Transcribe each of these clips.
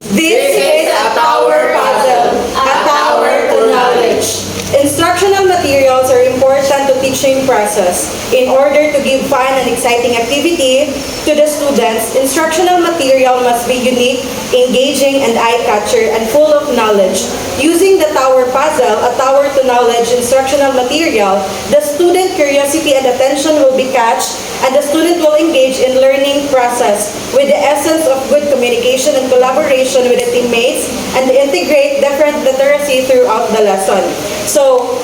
This is a tower puzzle, a tower to knowledge. Instructional materials are important to teaching process. In order to give fun and exciting activity to the students, instructional material must be unique, engaging, and eye-catcher and full of knowledge. Using the tower puzzle, a tower to knowledge instructional material, the student curiosity and attention will be catched, and the student will engage in learning process with the essence of good communication and collaboration with the teammates and integrate different literacy throughout the lesson. So,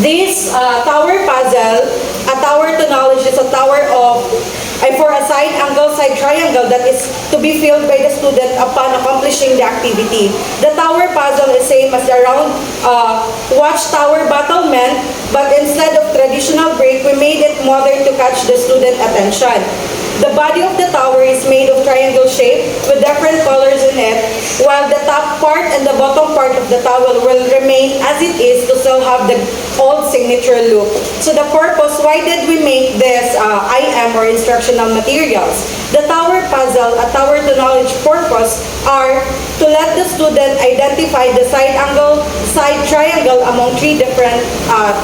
this tower puzzle, a tower to knowledge is a tower of, for a side angle, side triangle that is to be filled by the student upon accomplishing the activity. The tower puzzle is same as the round watchtower battlement, but instead of traditional break, we made it modern to catch the student attention. The body of the tower is made of triangle shape with different colors in it, while the top part and the bottom part of the tower will remain as it is to still have the old signature look. So the purpose, why did we make this IM or instructional materials? The tower puzzle, a tower to knowledge purpose, are to let the student identify the side angle, side triangle among three different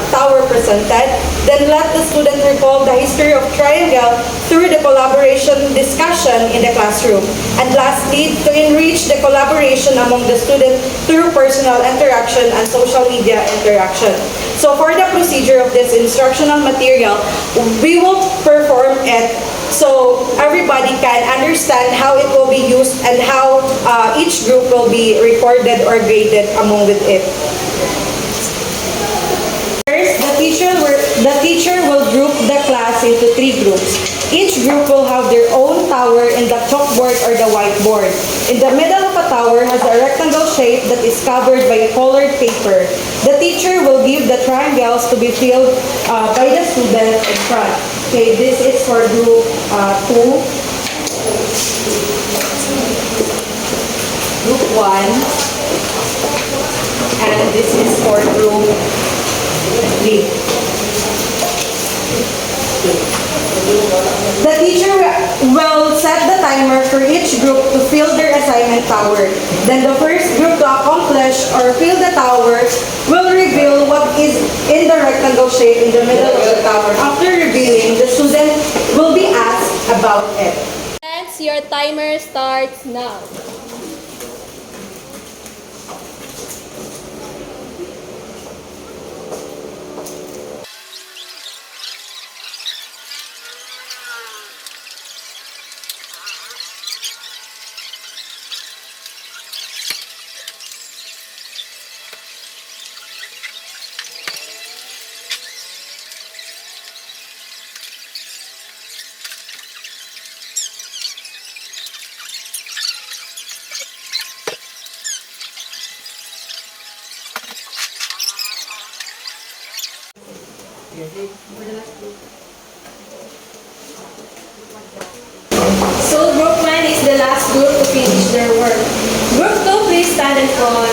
tower presented, then let the student recall the history of triangle through the collaboration discussion in the classroom. And lastly, to enrich the collaboration among the student through personal interaction and social media interaction. So for the procedure of this instructional material, we will perform it so everybody can understand how it will be used and how each group will be recorded or graded among with it. First, the teacher will group the class into three groups. Each group will have their own tower in the chalkboard or the whiteboard. In the middle of a tower has a rectangle shape that is covered by a colored paper. The teacher will give the triangles to be filled by the students in front. Okay, this is for group 2. Group 1. And this is for group 3. The teacher will set the timer for each group to fill their assignment tower. Then the first group to accomplish or fill the tower will reveal what is in the rectangle shape in the middle of the tower. After revealing, the student will be asked about it. Thanks, your timer starts now. So group 1 is the last group to finish their work. Group 2, please stand in front.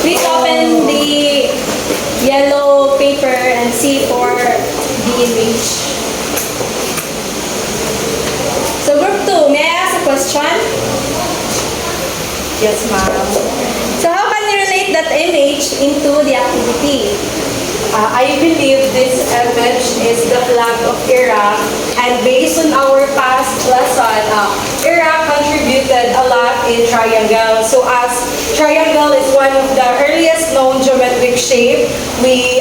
Please open the yellow paper and see for the image. So group 2, may I ask a question? Yes, ma'am. So how can you relate that image into the activity? I believe this image is the flag of Iraq, and based on our past lesson, Iraq contributed a lot in triangle. So as triangle is one of the earliest known geometric shape we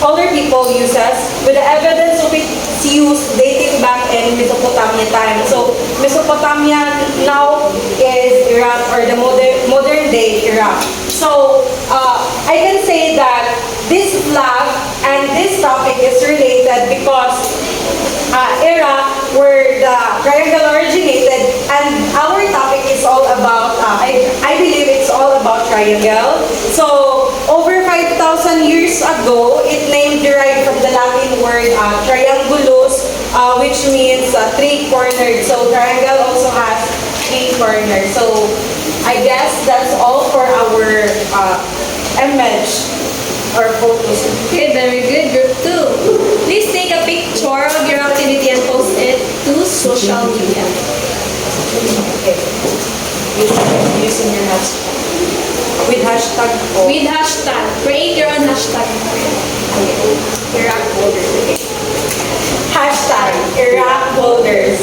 older people uses, with the evidence of its use dating back in Mesopotamia time. So Mesopotamia now is Iraq, or the modern day Iraq. So I can say that this flag and this topic is related because Iraq, where the triangle originated, and our topic is all about, I believe it's all about triangle. So over 5,000 years ago, it name derived from the Latin word triangulus, which means three-cornered. So triangle also has three corners. So I guess that's all for our image or photos. Okay, very good. Group 2. Please take a picture of your social media. Okay. Using your hashtag. With hashtag po. With hashtag. Create your own hashtag. Iraq Boulders. Okay. Hashtag Iraq Boulders.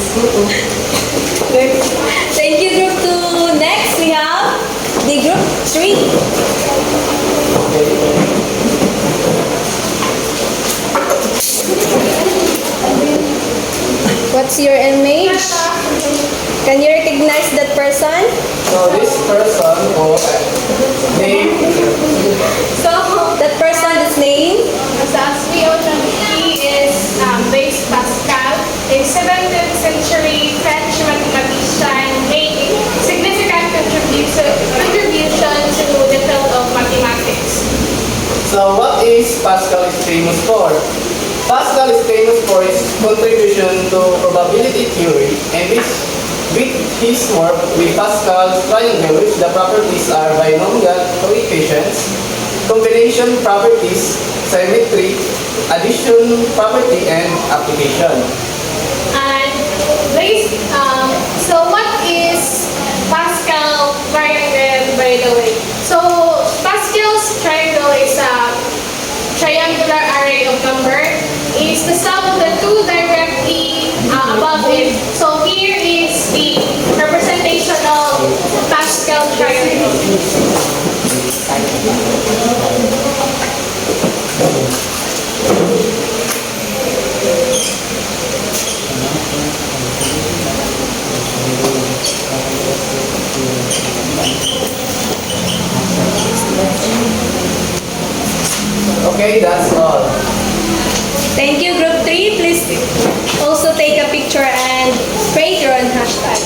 Thank you, Group 2. Next, we have the Group 3. What's your image? Can you recognize that person? So this person ko name So, that person's name? As we all know, he is Blaise Pascal, a 17th century French mathematician, made significant contribution to the field of mathematics. So what is Pascal is famous for? Pascal is famous for his contribution to probability theory, and with his work with Pascal's triangle, which the properties are binomial coefficients, combination properties, symmetry, addition property, and application. And Blaise, so what is Pascal triangle, by the way? So Pascal's triangle is a triangular array of number. Is the sum of the two directly above it. So here is the representation of Pascal triangle. Okay, that's all. Thank you, Group 3. Please also take a picture and create your own hashtag.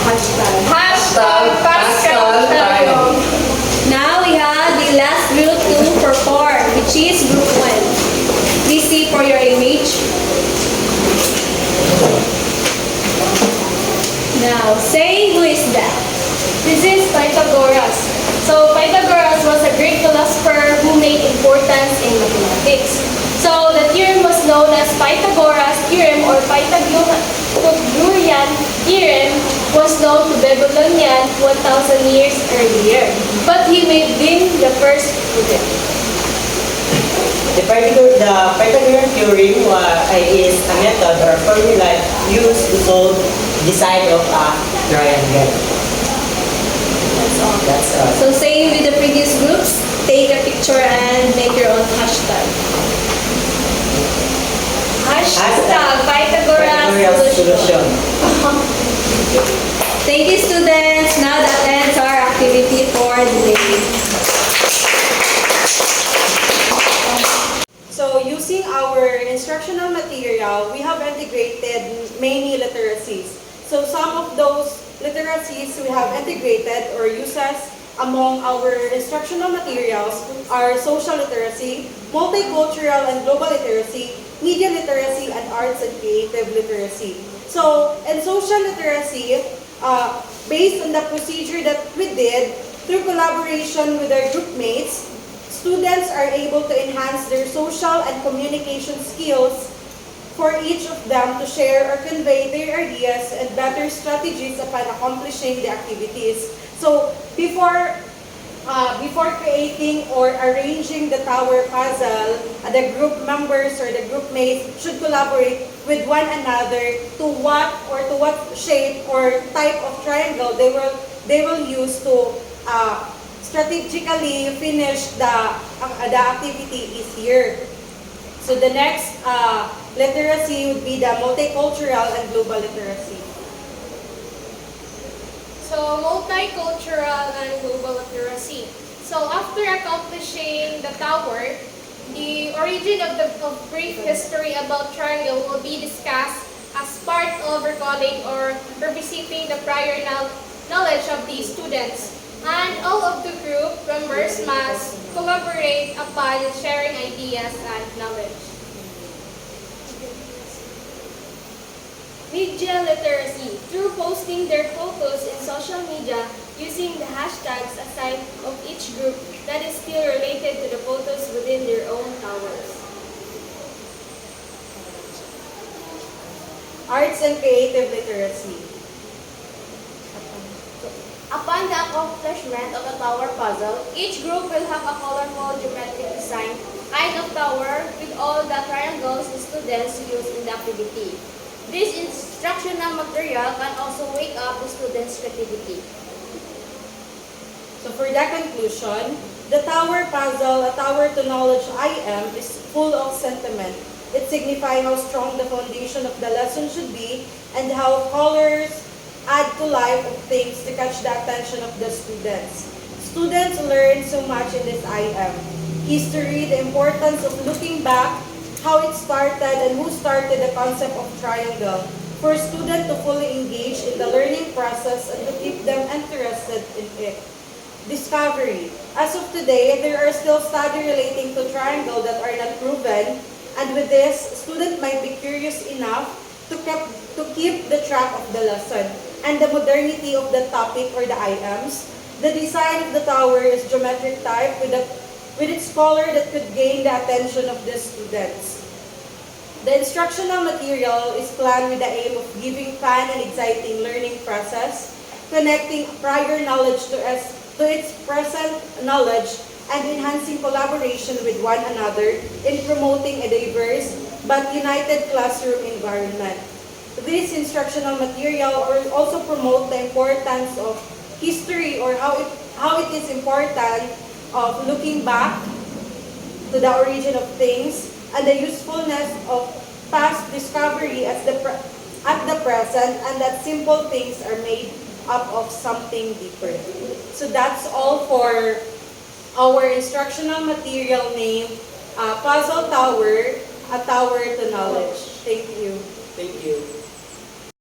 Hashtag Pascal triangle. Now we have the last group to perform, which is Group 1. Please see for your image. Now, say who is that? This is Pythagoras. So Pythagoras was a Greek philosopher who made importance in mathematics. So the theorem was known as Pythagoras theorem or Pythagorean theorem, was known to Babylonian 1,000 years earlier. But he may have been the first student. The Pythagorean theorem is a method or formula used to solve the side of a triangle. That's all. So same with the previous groups, take a picture and make your own hashtag. Hashtag Pythagoras solution. Thank you, students. Now that ends our activity for the day. So using our instructional material, we have integrated many literacies. So some of those literacies we have integrated or uses among our instructional materials are social literacy, multicultural and global literacy, media literacy, and arts and creative literacy. So in social literacy, based on the procedure that we did, through collaboration with our group mates, students are able to enhance their social and communication skills for each of them to share or convey their ideas and better strategies upon accomplishing the activities. So before creating or arranging the tower puzzle, the group members or the group mates should collaborate with one another to what shape or type of triangle they will use to strategically finish the activity easier. So the next literacy would be the multicultural and global literacy. So multicultural and global literacy. So after accomplishing the tower, the origin of brief history about triangle will be discussed as part of recalling or revisiting the prior knowledge of the students. And all of the group members must collaborate upon sharing ideas and knowledge. Media literacy. Through posting their photos in social media using the hashtags assigned of each group that is still related to the photos within their own towers. arts and creative literacy. Upon the accomplishment of the tower puzzle, each group will have a colorful geometric design kind of tower with all the triangles the students use in the activity. This instructional material can also wake up the students' creativity. So for that conclusion, the tower puzzle, a tower to knowledge IM, is full of sentiment. It signifies how strong the foundation of the lesson should be and how colors add to life of things to catch the attention of the students. Students learn so much in this IM. History, the importance of looking back, how it started and who started the concept of triangle, for students to fully engage in the learning process and to keep them interested in it. Discovery. As of today, there are still studies relating to triangle that are not proven, and with this, students might be curious enough to keep the track of the lesson and the modernity of the topic or the IMs. The design of the tower is geometric type with its color that could gain the attention of the students. The instructional material is planned with the aim of giving fun and exciting learning process, connecting prior knowledge to its present knowledge, and enhancing collaboration with one another in promoting a diverse but united classroom environment. This instructional material also promote the importance of history, or how it is important of looking back to the origin of things and the usefulness of past discovery at the present, and that simple things are made up of something deeper. So that's all for our instructional material named Puzzle Tower, a Tower to Knowledge. Thank you. Thank you.